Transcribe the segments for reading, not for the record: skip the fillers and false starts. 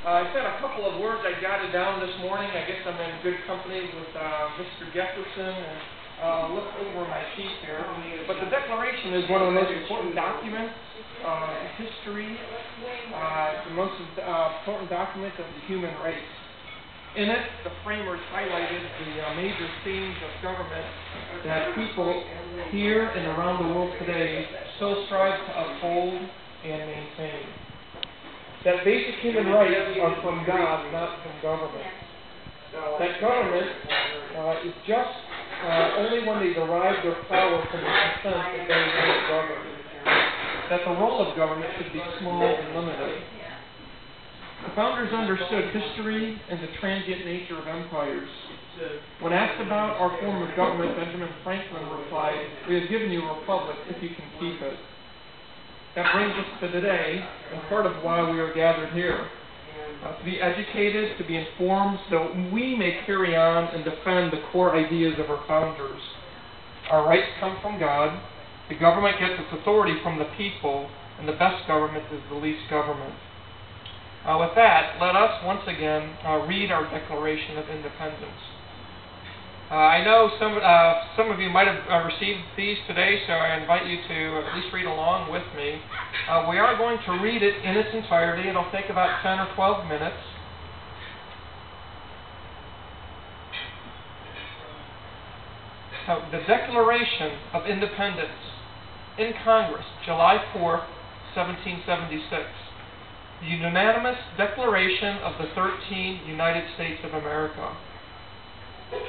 I've got a couple of words I jotted down this morning. I guess I'm in good company with Mr. Jefferson, and look over my sheet here. But the Declaration is one of the most important documents in history, the most important document of the human race. In it, the framers highlighted the major themes of government that people here and around the world today still strive to uphold and maintain. That basic human rights are from God, not from government. That government is just only when they derive their power from the consent that they will govern. That the role of government should be small and limited. The founders understood history and the transient nature of empires. When asked about our form of government, Benjamin Franklin replied, "We have given you a republic if you can keep it." That brings us to today, and part of why we are gathered here. To be educated, to be informed, so we may carry on and defend the core ideas of our founders. Our rights come from God, the government gets its authority from the people, and the best government is the least government. With that, let us once again read our Declaration of Independence. I know some of you might have received these today, so I invite you to at least read along with me. We are going to read it in its entirety. It'll take about 10 or 12 minutes. So, the Declaration of Independence in Congress, July 4th, 1776. The unanimous declaration of the 13 United States of America.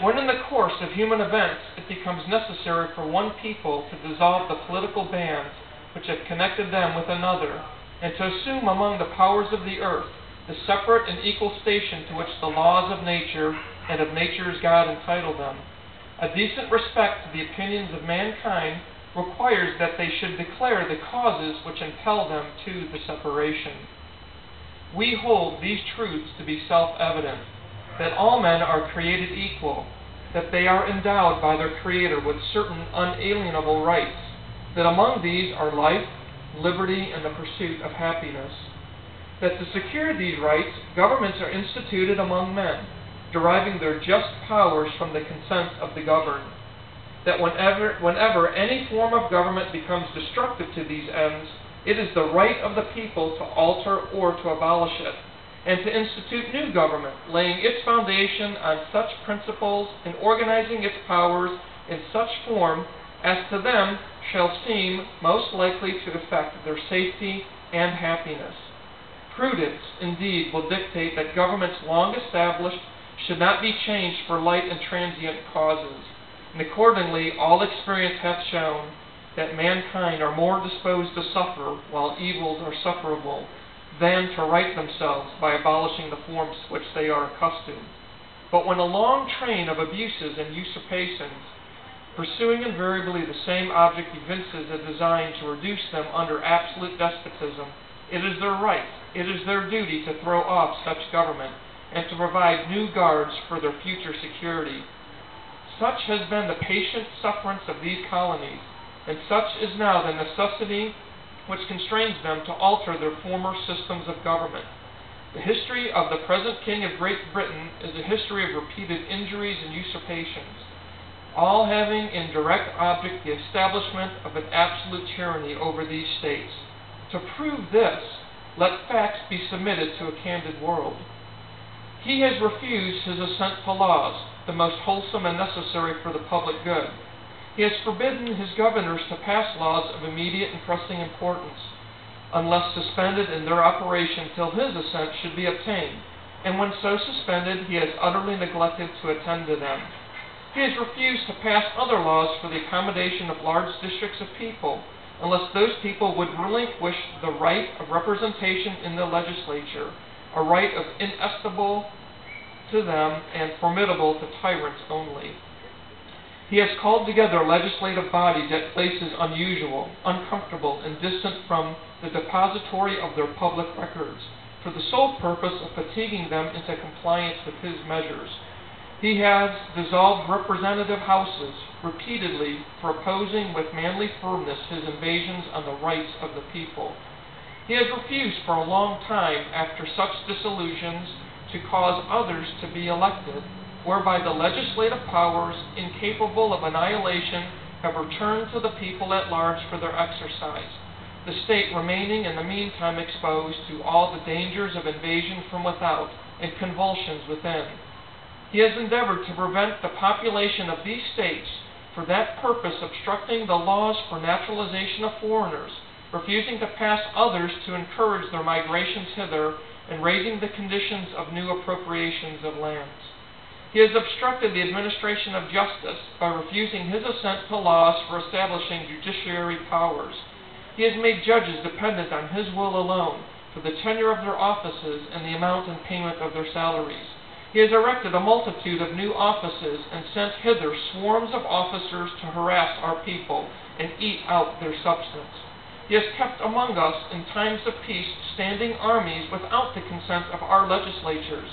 When in the course of human events it becomes necessary for one people to dissolve the political bands which have connected them with another, and to assume among the powers of the earth the separate and equal station to which the laws of nature and of nature's God entitle them, a decent respect to the opinions of mankind requires that they should declare the causes which impel them to the separation. We hold these truths to be self-evident, that all men are created equal, that they are endowed by their Creator with certain unalienable rights, that among these are life, liberty, and the pursuit of happiness. That to secure these rights, governments are instituted among men, deriving their just powers from the consent of the governed. That whenever any form of government becomes destructive to these ends, it is the right of the people to alter or to abolish it, and to institute new government, laying its foundation on such principles and organizing its powers in such form as to them shall seem most likely to effect their safety and happiness. Prudence, indeed, will dictate that governments long established should not be changed for light and transient causes, and accordingly all experience hath shown that mankind are more disposed to suffer while evils are sufferable than to right themselves by abolishing the forms to which they are accustomed. But when a long train of abuses and usurpations, pursuing invariably the same object, evinces a design to reduce them under absolute despotism, it is their right, it is their duty to throw off such government, and to provide new guards for their future security. Such has been the patient sufferance of these colonies, and such is now the necessity which constrains them to alter their former systems of government. The history of the present King of Great Britain is a history of repeated injuries and usurpations, all having in direct object the establishment of an absolute tyranny over these states. To prove this, let facts be submitted to a candid world. He has refused his assent to laws, the most wholesome and necessary for the public good. He has forbidden his governors to pass laws of immediate and pressing importance, unless suspended in their operation till his assent should be obtained, and when so suspended, he has utterly neglected to attend to them. He has refused to pass other laws for the accommodation of large districts of people, unless those people would relinquish the right of representation in the legislature, a right of inestimable to them and formidable to tyrants only. He has called together legislative bodies at places unusual, uncomfortable, and distant from the depository of their public records, for the sole purpose of fatiguing them into compliance with his measures. He has dissolved representative houses repeatedly for opposing with manly firmness his invasions on the rights of the people. He has refused for a long time, after such dissolutions, to cause others to be elected, whereby the legislative powers, incapable of annihilation, have returned to the people at large for their exercise, the state remaining in the meantime exposed to all the dangers of invasion from without and convulsions within. He has endeavored to prevent the population of these states, for that purpose obstructing the laws for naturalization of foreigners, refusing to pass others to encourage their migrations hither, and raising the conditions of new appropriations of lands. He has obstructed the administration of justice by refusing his assent to laws for establishing judiciary powers. He has made judges dependent on his will alone for the tenure of their offices and the amount and payment of their salaries. He has erected a multitude of new offices and sent hither swarms of officers to harass our people and eat out their substance. He has kept among us in times of peace standing armies without the consent of our legislatures.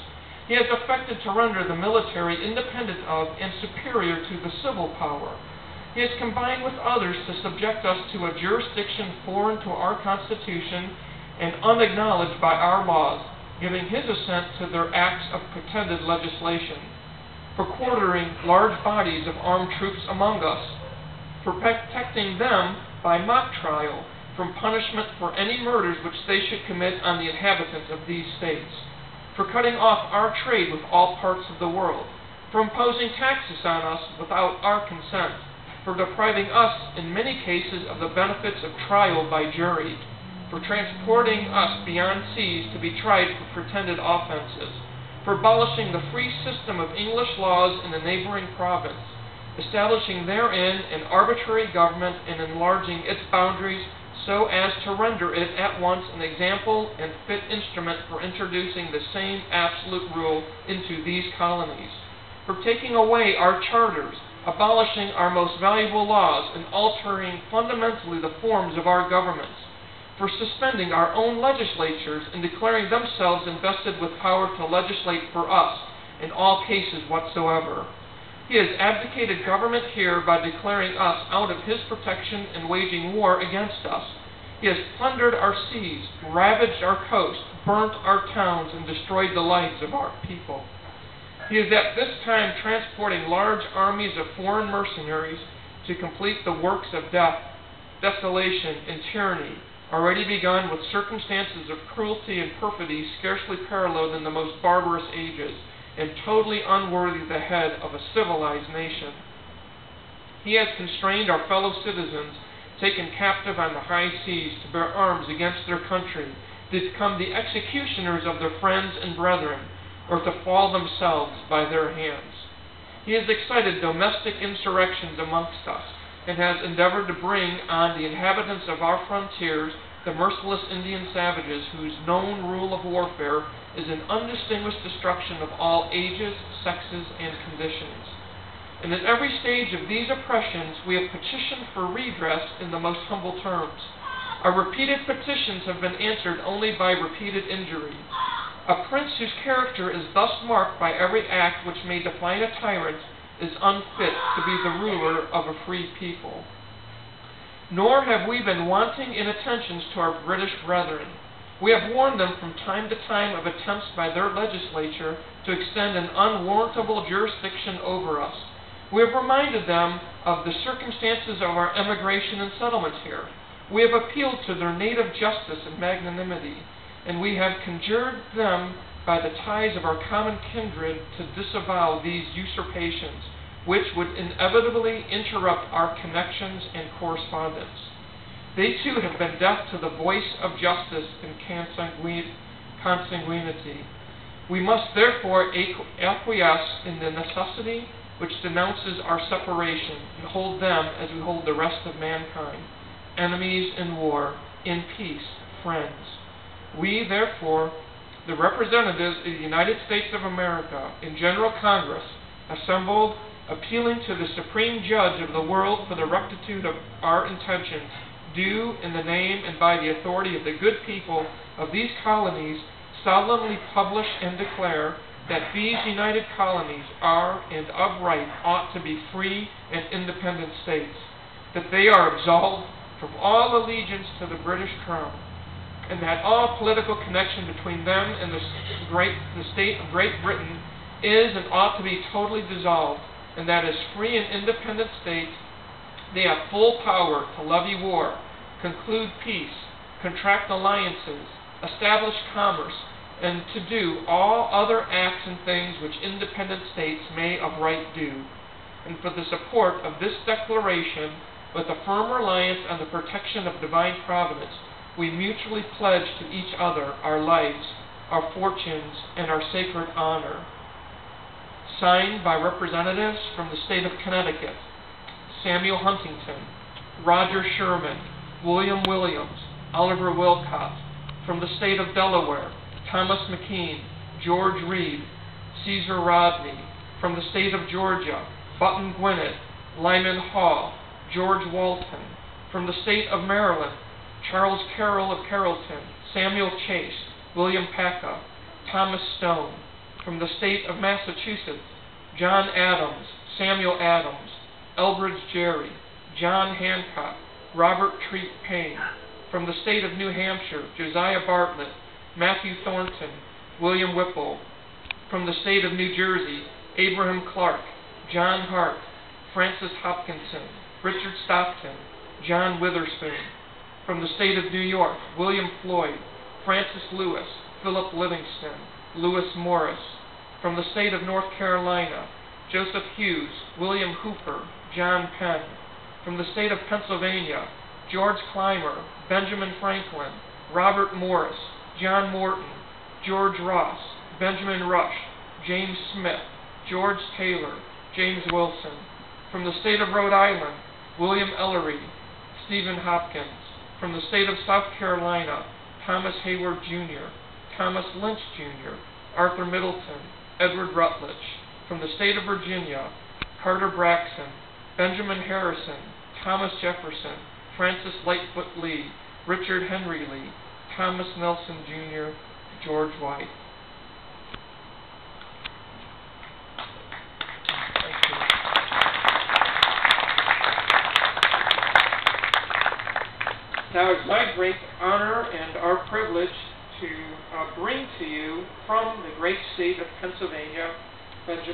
He has affected to render the military independent of and superior to the civil power. He has combined with others to subject us to a jurisdiction foreign to our Constitution and unacknowledged by our laws, giving his assent to their acts of pretended legislation, for quartering large bodies of armed troops among us, for protecting them by mock trial from punishment for any murders which they should commit on the inhabitants of these states, for cutting off our trade with all parts of the world, for imposing taxes on us without our consent, for depriving us in many cases of the benefits of trial by jury, for transporting us beyond seas to be tried for pretended offenses, for abolishing the free system of English laws in the neighboring province, establishing therein an arbitrary government and enlarging its boundaries so as to render it at once an example and fit instrument for introducing the same absolute rule into these colonies, for taking away our charters, abolishing our most valuable laws, and altering fundamentally the forms of our governments, for suspending our own legislatures and declaring themselves invested with power to legislate for us in all cases whatsoever. He has abdicated government here by declaring us out of his protection and waging war against us. He has plundered our seas, ravaged our coast, burnt our towns, and destroyed the lives of our people. He is at this time transporting large armies of foreign mercenaries to complete the works of death, desolation, and tyranny, already begun with circumstances of cruelty and perfidy scarcely paralleled in the most barbarous ages, and totally unworthy the head of a civilized nation. He has constrained our fellow citizens, taken captive on the high seas, to bear arms against their country, to become the executioners of their friends and brethren, or to fall themselves by their hands. He has excited domestic insurrections amongst us, and has endeavored to bring on the inhabitants of our frontiers the merciless Indian savages whose known rule of warfare is an undistinguished destruction of all ages, sexes, and conditions. And in every stage of these oppressions we have petitioned for redress in the most humble terms. Our repeated petitions have been answered only by repeated injury. A prince whose character is thus marked by every act which may define a tyrant is unfit to be the ruler of a free people. Nor have we been wanting in attentions to our British brethren. We have warned them from time to time of attempts by their legislature to extend an unwarrantable jurisdiction over us. We have reminded them of the circumstances of our emigration and settlement here. We have appealed to their native justice and magnanimity, and we have conjured them by the ties of our common kindred to disavow these usurpations, which would inevitably interrupt our connections and correspondence. They too have been deaf to the voice of justice and consanguinity. We must therefore acquiesce in the necessity which denounces our separation, and hold them as we hold the rest of mankind, enemies in war, in peace, friends. We, therefore, the representatives of the United States of America in General Congress, assembled, appealing to the Supreme Judge of the world for the rectitude of our intentions, do, in the name and by the authority of the good people of these colonies, solemnly publish and declare that these united colonies are and of right ought to be free and independent states, that they are absolved from all allegiance to the British Crown, and that all political connection between them and the state of Great Britain is and ought to be totally dissolved, and that as free and independent states they have full power to levy war, conclude peace, contract alliances, establish commerce, and to do all other acts and things which independent states may of right do. And for the support of this declaration, with a firm reliance on the protection of divine providence, we mutually pledge to each other our lives, our fortunes, and our sacred honor. Signed by representatives from the state of Connecticut: Samuel Huntington, Roger Sherman, William Williams, Oliver Wilcott. From the state of Delaware: Thomas McKean, George Reed, Caesar Rodney. From the state of Georgia: Button Gwinnett, Lyman Hall, George Walton. From the state of Maryland: Charles Carroll of Carrollton, Samuel Chase, William Packa, Thomas Stone. From the state of Massachusetts: John Adams, Samuel Adams, Elbridge Gerry, John Hancock, Robert Treat Payne. From the state of New Hampshire: Josiah Bartlett, Matthew Thornton, William Whipple. From the state of New Jersey: Abraham Clark, John Hart, Francis Hopkinson, Richard Stockton, John Witherspoon. From the state of New York: William Floyd, Francis Lewis, Philip Livingston, Lewis Morris. From the state of North Carolina: Joseph Hughes, William Hooper, John Penn. From the state of Pennsylvania: George Clymer, Benjamin Franklin, Robert Morris, John Morton, George Ross, Benjamin Rush, James Smith, George Taylor, James Wilson. From the state of Rhode Island: William Ellery, Stephen Hopkins. From the state of South Carolina: Thomas Hayward Jr., Thomas Lynch Jr., Arthur Middleton, Edward Rutledge. From the state of Virginia: Carter Braxton, Benjamin Harrison, Thomas Jefferson, Francis Lightfoot Lee, Richard Henry Lee, Thomas Nelson Jr., George White. Thank you. Now it's my great honor and our privilege to bring to you from the great state of Pennsylvania, Benjamin